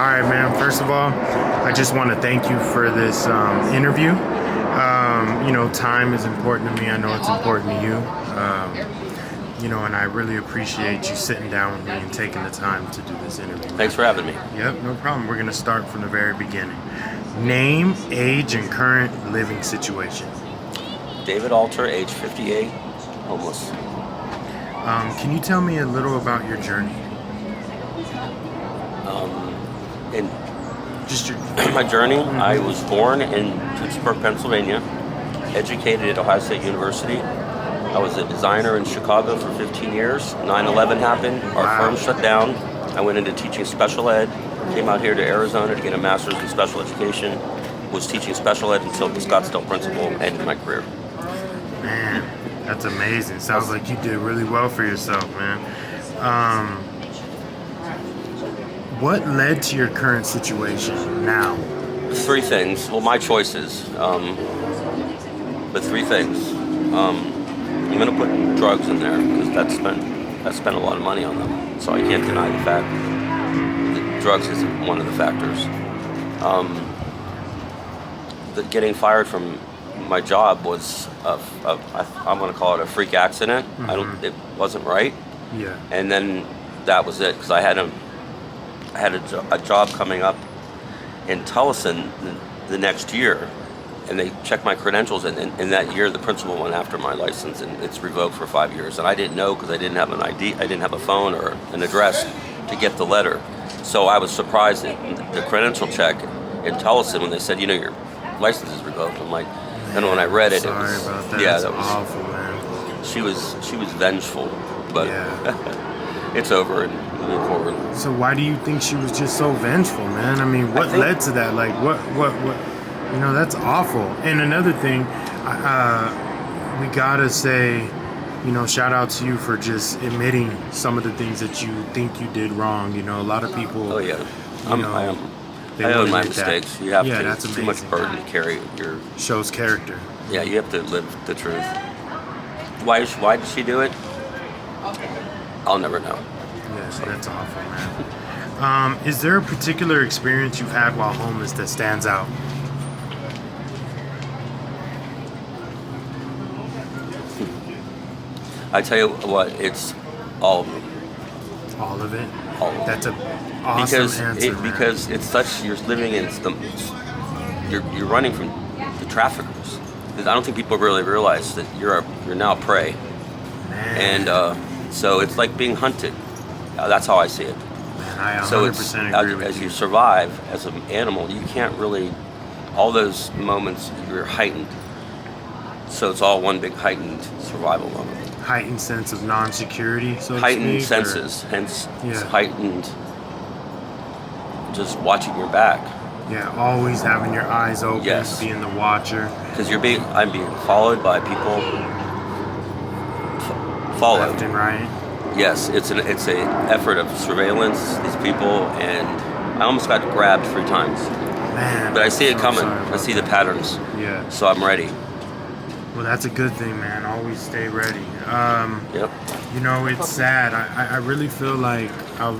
right, man. First of all, I just want to thank you for this interview. Time is important to me. I know it's important to you. And I really appreciate you sitting down with me and taking the time to do this interview. Thanks for having me. Yep, no problem. We're going to start from the very beginning. Name, age, and current living situation. David Alter, age 58, homeless. Can you tell me a little about your journey? In Just your my journey, I was born in Pittsburgh, Pennsylvania, educated at Ohio State University. I was a designer in Chicago for 15 years. 9/11 happened. Our firm shut down. I went into teaching special ed. Came out here to Arizona to get a master's in special education. Was teaching special ed until the Scottsdale principal ended my career. Man, that's amazing. Sounds like you did really well for yourself, man. What led to your current situation now? Three things. Well, my choices. But three things. I'm going to put drugs in there because I spent a lot of money on them, so I can't deny the fact that drugs is one of the factors. Getting fired from my job was I'm going to call it a freak accident. Mm-hmm. It wasn't right. Yeah. And then that was it because I had a job coming up in Tullison the next year. And they checked my credentials, and in that year, the principal went after my license, and it's revoked for 5 years. And I didn't know because I didn't have an ID, I didn't have a phone or an address to get the letter. So I was surprised at the credential check in Tullison when they said, your license is revoked. I'm like, and when I read it, Sorry it was about that. yeah, That's awful, man. She was vengeful, but Yeah. it's over and moving forward. So why do you think she was just so vengeful, man? I mean, what led to that? Like, what? That's awful. And another thing, we gotta say, shout out to you for just admitting some of the things that you think you did wrong. A lot of people. Oh yeah, I own my mistakes. You have to. That's it's amazing. too much burden to carry. Your Shows character. Yeah, you have to live the truth. Why did she do it? I'll never know. Yes, that's awful, man. Is there a particular experience you've had while homeless that stands out? I tell you what, it's all of them. All of it? All of it. That's a awesome answer, man. Because it's such, you're living in, you're running from the traffickers. I don't think people really realize that you're now prey. Man. And so it's like being hunted. That's how I see it. Man, I 100% So it's, agree with as you. you survive as an animal, you can't really, all those moments, you're heightened. So it's all one big heightened survival moment. Heightened sense of non-security, so to Heightened speak, senses, hence it's Yeah. heightened just watching your back. Yeah, always having your eyes open, Yes. being the watcher. Because I'm being followed by people. Followed. Left and right. Yes, it's a effort of surveillance. These people, and I almost got grabbed 3 times, Man. but I see it I'm coming. sorry I about see that. the patterns, Yeah. so I'm ready. Well, that's a good thing, man. Always stay ready. Yep. It's sad. I really feel like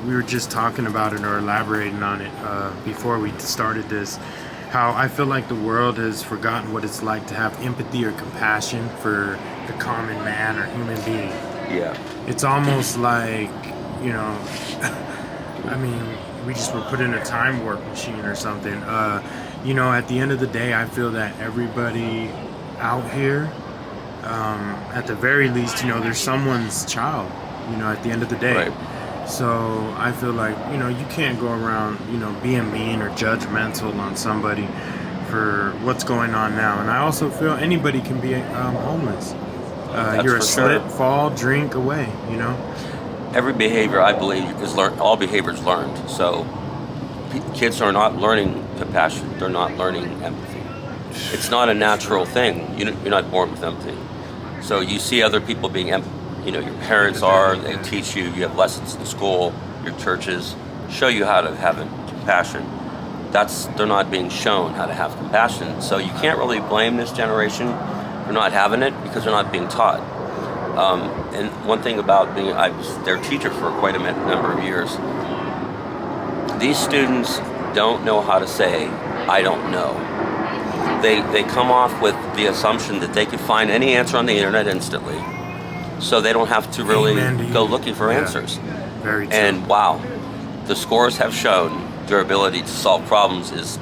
we were just talking about it or elaborating on it before we started this. How I feel like the world has forgotten what it's like to have empathy or compassion for the common man or human being. Yeah. It's almost like, I mean, we just were put in a time warp machine or something. At the end of the day, I feel that everybody out here, at the very least, there's someone's child, at the end of the day. Right. So I feel like, you can't go around, being mean or judgmental on somebody for what's going on now. And I also feel anybody can be homeless. You're a for slip, sure. fall, drink away, Every behavior, I believe, is learned. All behavior is learned. So kids are not learning compassion. They're not learning empathy. It's not a natural thing. You're not born with empathy. So you see other people being, your parents are. They teach you. You have lessons in school. Your churches show you how to have compassion. They're not being shown how to have compassion. So you can't really blame this generation for not having it because they're not being taught. And one thing about I was their teacher for quite a number of years. These students don't know how to say, I don't know. They come off with the assumption that they could find any answer on the internet instantly. So they don't have to really go looking for answers. Very true. And wow, the scores have shown their ability to solve problems is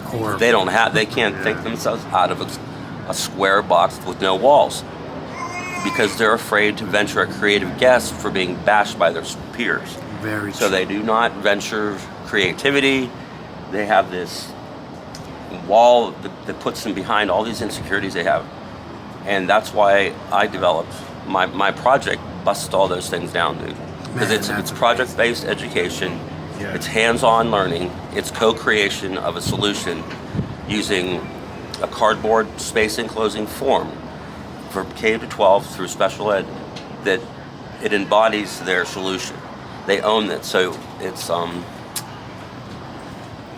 Horrible. they can't think themselves out of a square box with no walls because they're afraid to venture a creative guess for being bashed by their peers. Very So true. they do not venture creativity. They have this wall that puts them behind all these insecurities they have. And that's why I developed my project busts all those things down, dude. Because it's project-based education. Yeah. It's hands-on learning. It's co-creation of a solution using a cardboard space enclosing form for K to 12 through special ed that it embodies their solution. They own it. So it's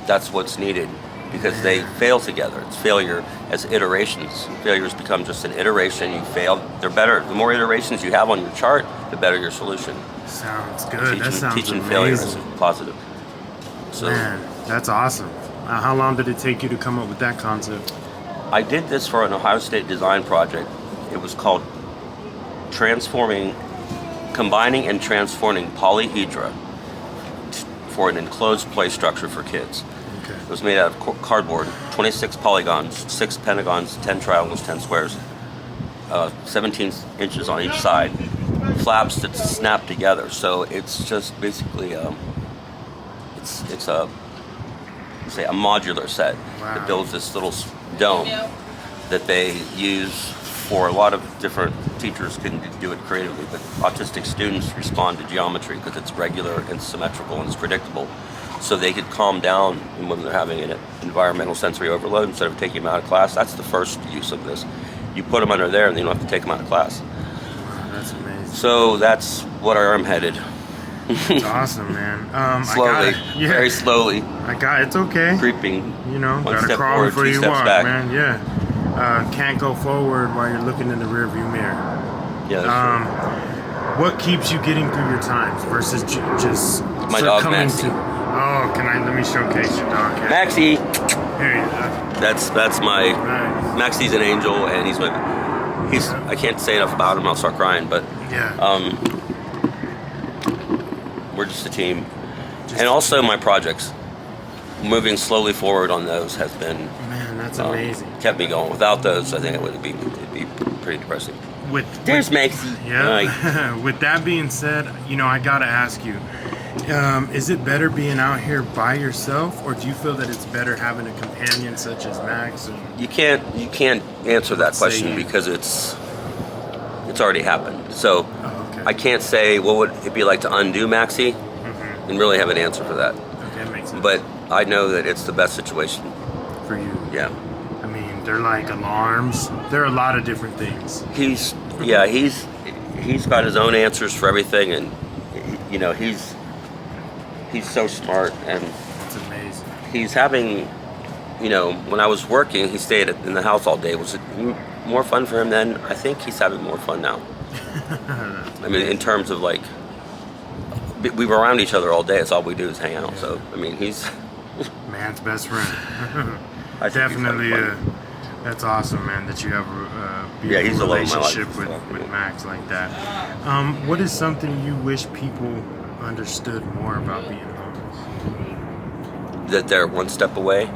that's what's needed because they fail together. It's failure as iterations. Failures become just an iteration. You fail. They're better. The more iterations you have on your chart, the better your solution. Sounds good. That sounds teaching amazing. failure is positive. So Man, that's awesome. How long did it take you to come up with that concept? I did this for an Ohio State design project. It was called combining and transforming polyhedra for an enclosed play structure for kids. Okay. It was made out of cardboard, 26 polygons, 6 pentagons, 10 triangles, 10 squares, 17 inches on each side, flaps that snap together. So it's just basically it's a modular set that builds this little dome that they use for a lot of different teachers can do it creatively, but autistic students respond to geometry because it's regular and symmetrical and it's predictable. So they could calm down when they're having an environmental sensory overload instead of taking them out of class. That's the first use of this. You put them under there and then you don't have to take them out of class. Wow, that's amazing. So that's what I'm headed. It's awesome, man. Slowly, very slowly. It's okay. Creeping. You know, One gotta step crawl forward, before two you steps walk, back. man. Yeah. Can't go forward while you're looking in the rearview mirror. Yeah, that's What keeps you getting through your times versus just My dog, succumbing Maxie. let me showcase your dog. true. Maxie. Here you go. That's my Nice. Maxie's an angel, and I can't say enough about him. I'll start crying, but Yeah. we're just a team. And also my projects, moving slowly forward on those has been Man, that's amazing. kept me going. Without those, I think it'd be pretty depressing. There's Maxie. Yeah. Like, With that being said, I gotta ask you, is it better being out here by yourself, or do you feel that it's better having a companion such as Max? you can't answer that question Say- because it's already happened. So Oh, okay. I can't say what would it be like to undo Maxie and really have an answer for that. Okay, that makes sense. But I know that it's the best situation. For you, Yeah. I mean, they're like alarms. There are a lot of different things. He's got his own answers for everything, and he's so smart, and It's amazing. he's having, when I was working, he stayed in the house all day. Was it more fun for him then? I think he's having more fun now. I mean, in terms of like, we were around each other all day. It's all we do is hang out. So I mean, he's Man's best friend. I think he's Definitely, having fun. that's awesome, man. That you have a Yeah, he's beautiful the love of my life, relationship so, with yeah. Max like that. What is something you wish people understood more about being homeless? That they're one step away,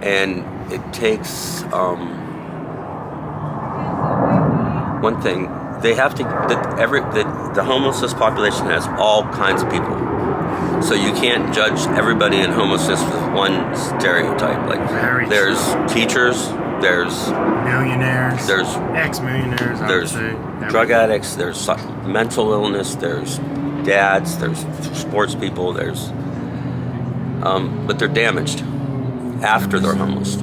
and it takes one thing. They have to the homelessness population has all kinds of people, so you can't judge everybody in homelessness with one stereotype. Like Very there's teachers, there's Millionaires, There's ex-millionaires. there's I would say. drug addicts, there's mental illness, there's dads, there's sports people, there's but they're damaged after they're homeless.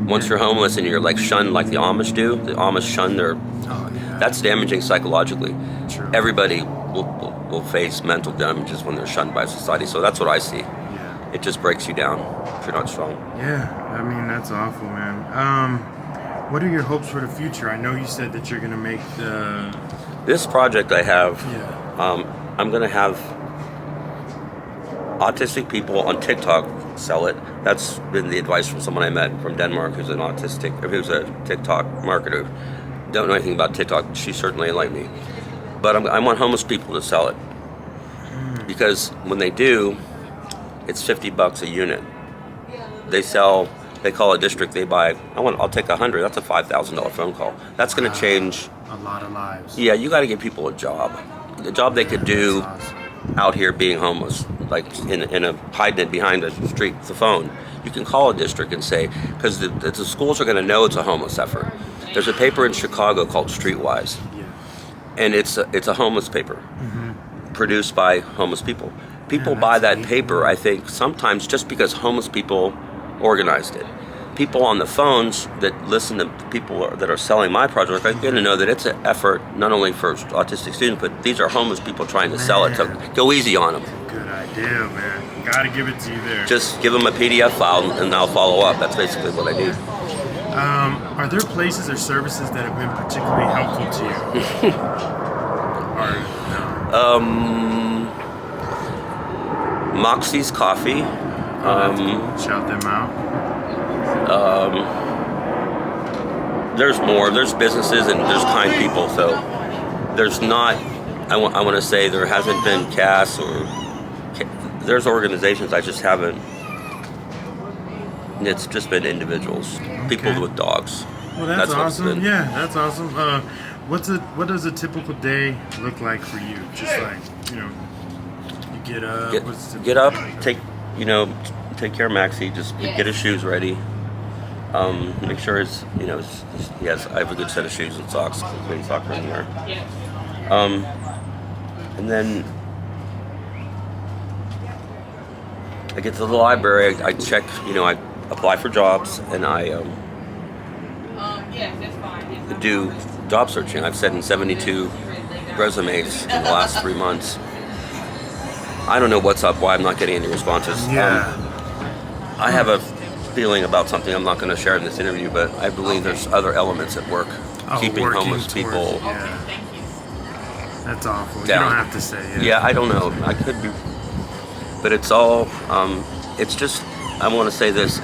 Once you're homeless and you're like shunned like the Amish do, the Amish shun their Oh, yeah. that's damaging psychologically. True. Everybody will face mental damages when they're shunned by society. So that's what I see. Yeah. It just breaks you down if you're not strong. Yeah, I mean, that's awful, man. What are your hopes for the future? I know you said that you're gonna make the. This project I have, Yeah. I'm gonna have autistic people on TikTok sell it. That's been the advice from someone I met from Denmark who's a TikTok marketer. Don't know anything about TikTok. She certainly enlightened me. But I want homeless people to sell it. Because when they do, it's $50 a unit. They call a district, they buy, I'll take 100, that's a $5,000 phone call. That's going to change a lot of lives. Yeah, you got to give people a job. The job they could do out here being homeless, like in a hiding it behind a street with the phone. You can call a district and say, because the schools are going to know it's a homeless effort. There's a paper in Chicago called Streetwise, and it's a homeless paper produced by homeless people. People buy that paper, I think, sometimes just because homeless people organized it. People on the phones that listen to people that are selling my project are going to know that it's an effort not only for autistic students, but these are homeless people trying to sell it. So go easy on them. Good idea, man. Gotta give it to you there. Just give them a PDF file and I'll follow up. That's basically what I do. Are there places or services that have been particularly helpful to you? Or no? Maxie's Coffee. That's cool. Shout them out. There's more. There's businesses and there's kind people. So there's not. I want to say there hasn't been CAS or there's organizations I just haven't. It's just been individuals, people with dogs. Well, that's awesome. Yeah, that's awesome. What does a typical day look like for you? Just like you get up. Get up. Take care of Maxie. Just get his shoes ready. Make sure I have a good set of shoes and socks. Clean socks in here. And then I get to the library. I check. I apply for jobs and I do job searching. I've sent in 72 resumes in the last 3 months. I don't know what's up. Why I'm not getting any responses. I have a feeling about something I'm not going to share in this interview, but I believe there's other elements at work keeping homeless people. That's awful. Down. You don't have to say it. Yeah, I don't know. I could be, but it's all. It's just. I want to say this,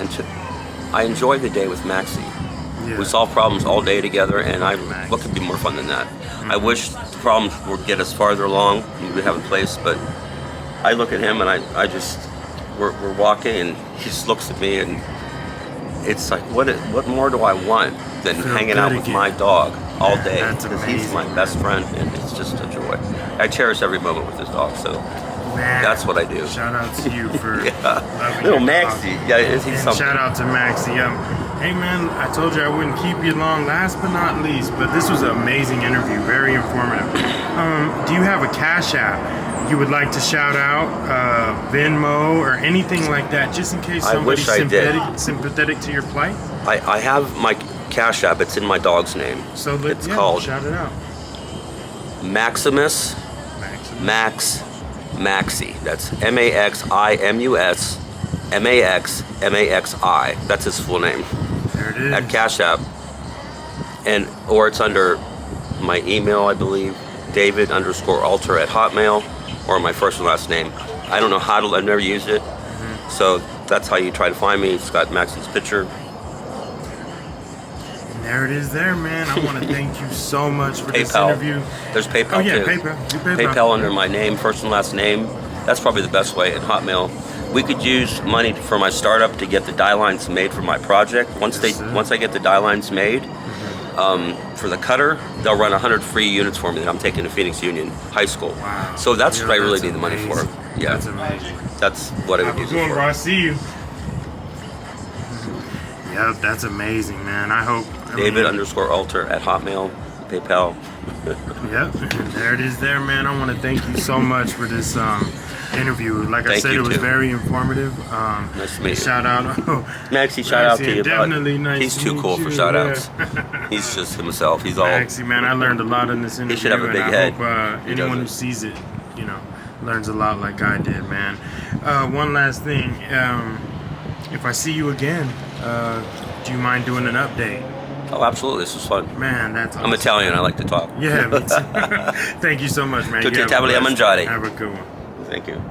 I enjoy the day with Maxie. Yeah. We solve problems all day together, and what could be more fun than that? I wish the problems would get us farther along and we'd have a place, but I look at him and we're walking and he just looks at me and it's like, what more do I want than hanging out with my dog all day? Because he's my best friend and it's just a joy. I cherish every moment with this dog, so that's what I do. Shout out to you for loving little Maxie. He's something. Shout out to Maxie. Hey man, I told you I wouldn't keep you long. Last but not least, but this was an amazing interview, very informative. Do you have a Cash App you would like to shout out, Venmo or anything like that, just in case somebody's sympathetic to your plight? I have my Cash App. It's in my dog's name. So it's called shout it out. Maxie. That's MAXIMUS MAXI. That's his full name. There it is. At Cash App. Or it's under my email, I believe, David_Alter@Hotmail, or my first and last name. I don't know I've never used it. So that's how you try to find me. It's got Maxie's picture. And there it is there, man. I want to thank you so much for this PayPal. interview. There's PayPal too. PayPal under my name, first and last name. That's probably the best way. And Hotmail. We could use money for my startup to get the die lines made for my project. Once I get the die lines made, for the cutter, they'll run 100 free units for me that I'm taking to Phoenix Union High School. Wow. So that's what I really need the money for. Yeah. That's amazing. That's what I would use it for. I see you. Yep, that's amazing, man. I hope. David_Alter@Hotmail, PayPal. Yep, there it is there, man. I want to thank you so much for this interview. Like I said, it was very informative. Nice to meet you. Shout out. Maxie, shout out to you. Definitely nice. He's too cool for shout outs. He's just himself. He's all. Maxie, man, I learned a lot in this interview. He should have a big head. I hope anyone who sees it, learns a lot like I did, man. One last thing. If I see you again, do you mind doing an update? Oh, absolutely. This was fun. Man, that's awesome. I'm Italian. I like to talk. Yeah, me too. Thank you so much, man. Tutti Italiani mangiare. Have a good one. Thank you.